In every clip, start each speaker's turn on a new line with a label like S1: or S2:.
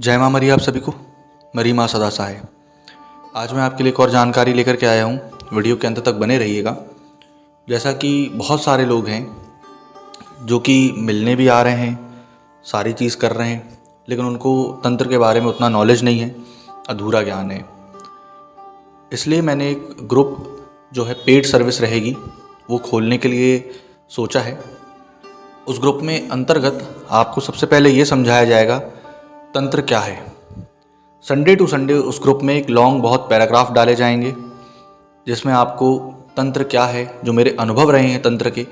S1: जय माँ मरी आप सभी को। मरी माँ सदा सहाय। आज मैं आपके लिए एक और जानकारी लेकर के आया हूँ। वीडियो के अंत तक बने रहिएगा। जैसा कि बहुत सारे लोग हैं जो कि मिलने भी आ रहे हैं, सारी चीज़ कर रहे हैं, लेकिन उनको तंत्र के बारे में उतना नॉलेज नहीं है, अधूरा ज्ञान है। इसलिए मैंने एक ग्रुप जो है पेड सर्विस रहेगी वो खोलने के लिए सोचा है। उस ग्रुप में अंतर्गत आपको सबसे पहले ये समझाया जाएगा तंत्र क्या है। संडे टू संडे उस ग्रुप में एक लॉन्ग बहुत पैराग्राफ डाले जाएंगे जिसमें आपको तंत्र क्या है, जो मेरे अनुभव रहे हैं तंत्र के,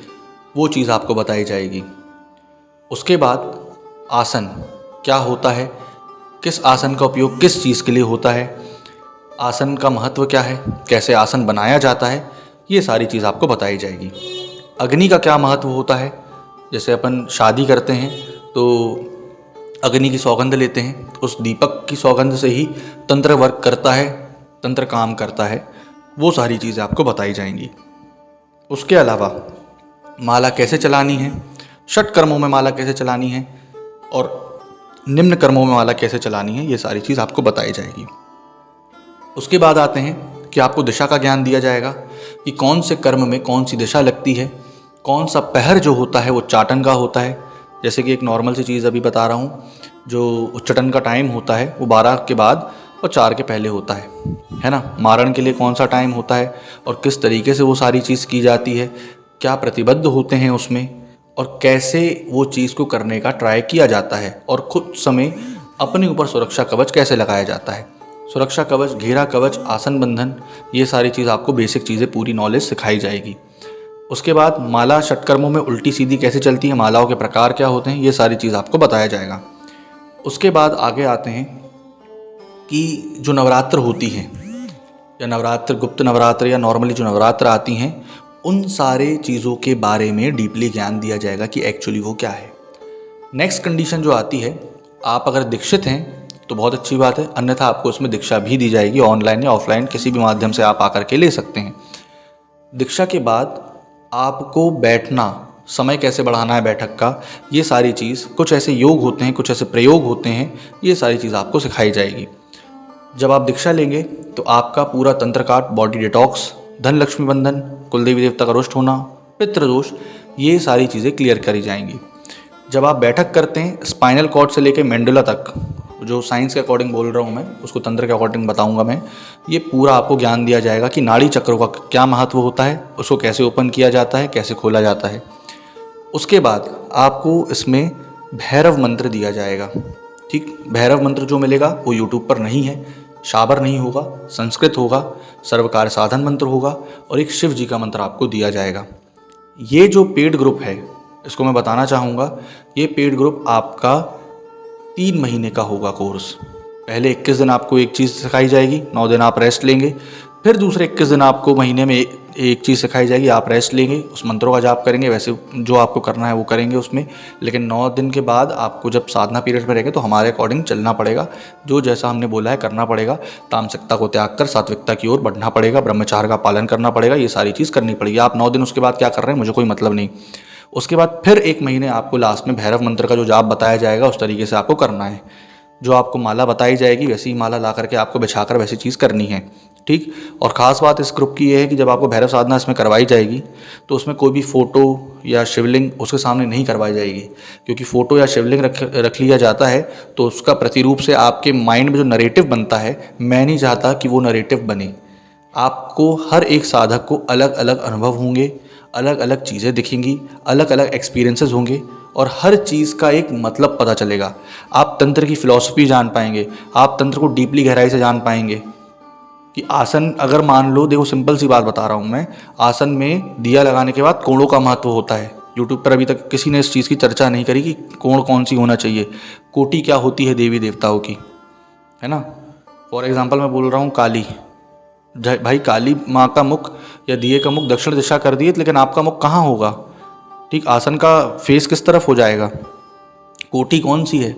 S1: वो चीज़ आपको बताई जाएगी। उसके बाद आसन क्या होता है, किस आसन का उपयोग किस चीज़ के लिए होता है, आसन का महत्व क्या है, कैसे आसन बनाया जाता है, ये सारी चीज़ आपको बताई जाएगी। अग्नि का क्या महत्व होता है, जैसे अपन शादी करते हैं तो अग्नि की सौगंध लेते हैं, उस दीपक की सौगंध से ही तंत्र वर्क करता है, तंत्र काम करता है, वो सारी चीज़ें आपको बताई जाएंगी। उसके अलावा माला कैसे चलानी है, षट कर्मों में माला कैसे चलानी है और निम्न कर्मों में माला कैसे चलानी है, ये सारी चीज़ आपको बताई जाएगी। उसके बाद आते हैं कि आपको दिशा का ज्ञान दिया जाएगा कि कौन से कर्म में कौन सी दिशा लगती है, कौन सा पहर जो होता है वो चाटन का होता है। जैसे कि एक नॉर्मल सी चीज़ अभी बता रहा हूँ, जो उच्चाटन का टाइम होता है वो 12 के बाद और 4 के पहले होता है ना। मारण के लिए कौन सा टाइम होता है और किस तरीके से वो सारी चीज़ की जाती है, क्या प्रतिबद्ध होते हैं उसमें और कैसे वो चीज़ को करने का ट्राई किया जाता है, और कुछ समय अपने ऊपर सुरक्षा कवच कैसे लगाया जाता है। सुरक्षा कवच, घेरा कवच, आसन बंधन, ये सारी चीज़ आपको बेसिक चीज़ें पूरी नॉलेज सिखाई जाएगी। उसके बाद माला षटकर्मों में उल्टी सीधी कैसे चलती है, मालाओं के प्रकार क्या होते हैं, ये सारी चीज़ आपको बताया जाएगा। उसके बाद आगे आते हैं कि जो नवरात्र होती हैं या नवरात्र, गुप्त नवरात्र या नॉर्मली जो नवरात्र आती हैं, उन सारे चीज़ों के बारे में डीपली ज्ञान दिया जाएगा कि एक्चुअली वो क्या है। नेक्स्ट कंडीशन जो आती है, आप अगर दीक्षित हैं तो बहुत अच्छी बात है, अन्यथा आपको उसमें दीक्षा भी दी जाएगी, ऑनलाइन या ऑफलाइन किसी भी माध्यम से आप आकर के ले सकते हैं। दीक्षा के बाद आपको बैठना, समय कैसे बढ़ाना है बैठक का, ये सारी चीज़, कुछ ऐसे योग होते हैं, कुछ ऐसे प्रयोग होते हैं, ये सारी चीज़ आपको सिखाई जाएगी। जब आप दीक्षा लेंगे तो आपका पूरा तंत्र काट, बॉडी डिटॉक्स, धन लक्ष्मी बंधन, कुलदेवी देवता का रुष्ट होना, पितृदोष, ये सारी चीज़ें क्लियर करी जाएंगी। जब आप बैठक करते हैं, स्पाइनल कॉर्ड से लेकर मेंडुला तक, जो साइंस के अकॉर्डिंग बोल रहा हूँ मैं, उसको तंत्र के अकॉर्डिंग बताऊंगा मैं, ये पूरा आपको ज्ञान दिया जाएगा कि नाड़ी चक्रों का क्या महत्व होता है, उसको कैसे ओपन किया जाता है, कैसे खोला जाता है। उसके बाद आपको इसमें भैरव मंत्र दिया जाएगा। ठीक, भैरव मंत्र जो मिलेगा वो यूट्यूब पर नहीं है, शाबर नहीं होगा, संस्कृत होगा, सर्वकार्य साधन मंत्र होगा और एक शिव जी का मंत्र आपको दिया जाएगा। ये जो पेड ग्रुप है, इसको मैं बताना चाहूँगा, ये पेड ग्रुप आपका 3 महीने का होगा कोर्स। पहले 21 दिन आपको एक चीज़ सिखाई जाएगी, 9 दिन आप रेस्ट लेंगे, फिर दूसरे 21 दिन आपको महीने में एक चीज़ सिखाई जाएगी, आप रेस्ट लेंगे, उस मंत्रों का जाप करेंगे, वैसे जो आपको करना है वो करेंगे उसमें। लेकिन 9 दिन के बाद आपको जब साधना पीरियड में रहेंगे तो हमारे अकॉर्डिंग चलना पड़ेगा, जो जैसा हमने बोला है करना पड़ेगा। तामसिकता को त्याग कर सात्विकता की ओर बढ़ना पड़ेगा, ब्रह्मचार्य का पालन करना पड़ेगा, ये सारी चीज़ करनी पड़ेगी। आप 9 दिन उसके बाद क्या कर रहे हैं मुझे कोई मतलब नहीं। उसके बाद फिर 1 महीने आपको लास्ट में भैरव मंत्र का जो जाप बताया जाएगा उस तरीके से आपको करना है। जो आपको माला बताई जाएगी वैसी ही माला ला करके आपको बिछाकर वैसी चीज़ करनी है। ठीक, और ख़ास बात इस ग्रुप की ये है कि जब आपको भैरव साधना इसमें करवाई जाएगी तो उसमें कोई भी फ़ोटो या शिवलिंग उसके सामने नहीं करवाई जाएगी, क्योंकि फ़ोटो या शिवलिंग रख लिया जाता है तो उसका प्रतिरूप से आपके माइंड में जो नरेटिव बनता है, मैं नहीं चाहता कि वो नरेटिव बने। आपको हर एक साधक को अलग अलग अनुभव होंगे, अलग अलग चीज़ें दिखेंगी, अलग अलग एक्सपीरियंसेस होंगे और हर चीज़ का एक मतलब पता चलेगा। आप तंत्र की फ़िलॉसफी जान पाएंगे, आप तंत्र को डीपली गहराई से जान पाएंगे कि आसन, अगर मान लो, देखो सिंपल सी बात बता रहा हूँ मैं, आसन में दिया लगाने के बाद कोणों का महत्व होता है। यूट्यूब पर अभी तक किसी ने इस चीज़ की चर्चा नहीं करी कि कोण कौन सी होना चाहिए, कोटि क्या होती है देवी देवताओं की, है ना। फॉर एग्जाम्पल मैं बोल रहा हूँ काली, भाई काली माँ का मुख या दिए का मुख दक्षिण दिशा कर दिए, लेकिन आपका मुख कहाँ होगा। ठीक, आसन का फेस किस तरफ हो जाएगा, कोटि कौन सी है,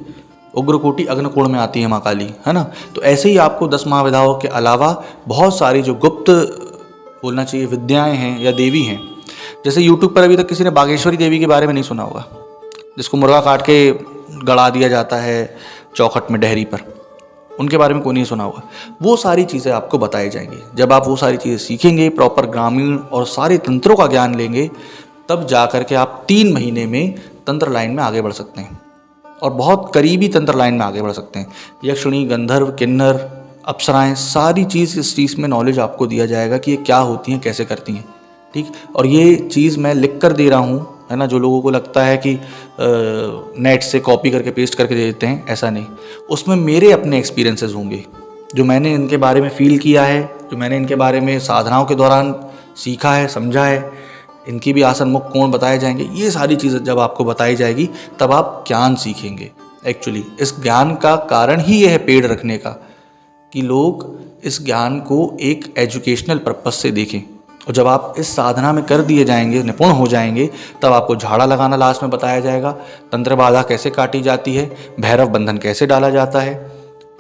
S1: उग्र कोटि अग्निकोण में आती है माँ काली, है ना। तो ऐसे ही आपको 10 महाविधाओं के अलावा बहुत सारी जो गुप्त बोलना चाहिए विद्याएं हैं या देवी हैं, जैसे यूट्यूब पर अभी तक किसी ने बागेश्वरी देवी के बारे में नहीं सुना होगा, जिसको मुर्गा काट के गड़ा दिया जाता है, चौखट में डेहरी पर, उनके बारे में कोई नहीं सुना होगा। वो सारी चीज़ें आपको बताई जाएंगी। जब आप वो सारी चीज़ें सीखेंगे, प्रॉपर ग्रामीण और सारे तंत्रों का ज्ञान लेंगे, तब जा कर के आप 3 महीने में तंत्र लाइन में आगे बढ़ सकते हैं और बहुत करीबी तंत्र लाइन में आगे बढ़ सकते हैं। यक्षिणी, गंधर्व, किन्नर, अप्सराएं, सारी चीज़ इस चीज़ में नॉलेज आपको दिया जाएगा कि ये क्या होती हैं, कैसे करती हैं। ठीक, और ये चीज़ मैं लिख कर दे रहा हूँ, है ना। जो लोगों को लगता है कि नेट से कॉपी करके पेस्ट करके दे देते हैं, ऐसा नहीं। उसमें मेरे अपने एक्सपीरियंसेस होंगे, जो मैंने इनके बारे में फील किया है, जो मैंने इनके बारे में साधनाओं के दौरान सीखा है, समझा है। इनकी भी आसन मुख कोण बताए जाएंगे। ये सारी चीज़ें जब आपको बताई जाएगी, तब आप ज्ञान सीखेंगे। एक्चुअली इस ज्ञान का कारण ही ये है पेड़ रखने का, कि लोग इस ज्ञान को एक एजुकेशनल पर्पस से देखें। और जब आप इस साधना में कर दिए जाएंगे, निपुण हो जाएंगे, तब आपको झाड़ा लगाना लास्ट में बताया जाएगा, तंत्र बाधा कैसे काटी जाती है, भैरव बंधन कैसे डाला जाता है,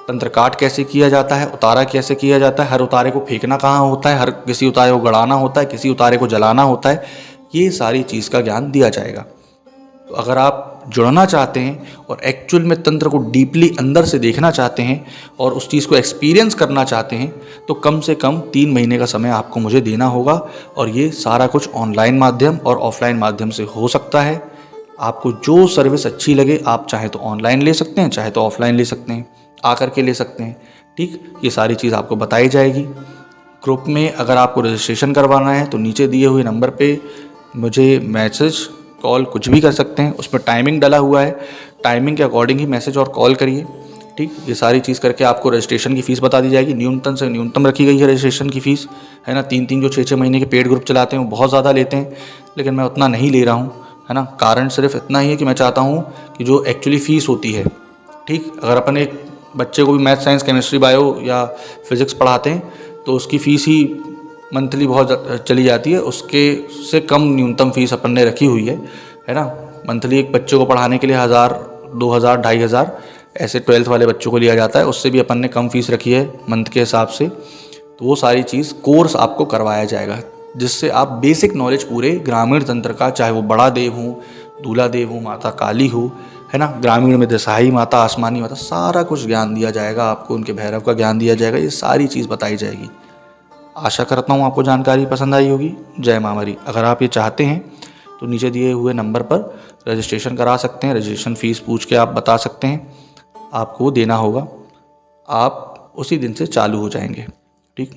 S1: तंत्र काट कैसे किया जाता है, उतारा कैसे किया जाता है, हर उतारे को फेंकना कहाँ होता है, हर किसी उतारे को गड़ाना होता है, किसी उतारे को जलाना होता है। ये सारी चीज़ का ज्ञान दिया जाएगा। तो अगर आप जुड़ना चाहते हैं और एक्चुअल में तंत्र को डीपली अंदर से देखना चाहते हैं और उस चीज़ को एक्सपीरियंस करना चाहते हैं, तो कम से कम 3 महीने का समय आपको मुझे देना होगा। और ये सारा कुछ ऑनलाइन माध्यम और ऑफलाइन माध्यम से हो सकता है। आपको जो सर्विस अच्छी लगे, आप चाहे तो ऑनलाइन ले सकते हैं, चाहे तो ऑफलाइन ले सकते हैं, आकर के ले सकते हैं। ठीक, ये सारी चीज़ आपको बताई जाएगी। ग्रुप में अगर आपको रजिस्ट्रेशन करवाना है तो नीचे दिए हुए नंबर पे मुझे मैसेज, कॉल कुछ भी कर सकते हैं। उसमें टाइमिंग डला हुआ है, टाइमिंग के अकॉर्डिंग ही मैसेज और कॉल करिए। ठीक, ये सारी चीज़ करके आपको रजिस्ट्रेशन की फ़ीस बता दी जाएगी। न्यूनतम से न्यूनतम रखी गई है रजिस्ट्रेशन की फ़ीस, है ना। 3-3 जो 6-6 महीने के पेड ग्रुप चलाते हैं वो बहुत ज़्यादा लेते हैं, लेकिन मैं उतना नहीं ले रहा हूँ, है ना। कारण सिर्फ इतना ही है कि मैं चाहता हूँ कि जो एक्चुअली फ़ीस होती है, ठीक, अगर अपन एक बच्चे को भी मैथ, साइंस, केमिस्ट्री, बायो या फिज़िक्स पढ़ाते हैं तो उसकी फ़ीस ही मंथली बहुत चली जाती है। उसके से कम न्यूनतम फ़ीस अपन ने रखी हुई है ना। मंथली एक बच्चे को पढ़ाने के लिए 1000, 2000, 2500 ऐसे 12th वाले बच्चों को लिया जाता है। उससे भी अपन ने कम फ़ीस रखी है मंथ के हिसाब से। तो वो सारी चीज़ कोर्स आपको करवाया जाएगा, जिससे आप बेसिक नॉलेज पूरे ग्रामीण तंत्र का, चाहे वो बड़ा देव हो, दूल्हा देव हो, माता काली हो, है ना, ग्रामीण में दसाई माता, आसमानी माता, सारा कुछ ज्ञान दिया जाएगा आपको। उनके भैरव का ज्ञान दिया जाएगा। ये सारी चीज़ बताई जाएगी। आशा करता हूँ आपको जानकारी पसंद आई होगी। जय माँ मरी। अगर आप ये चाहते हैं तो नीचे दिए हुए नंबर पर रजिस्ट्रेशन करा सकते हैं। रजिस्ट्रेशन फ़ीस पूछ के आप बता सकते हैं, आपको देना होगा। आप उसी दिन से चालू हो जाएंगे। ठीक।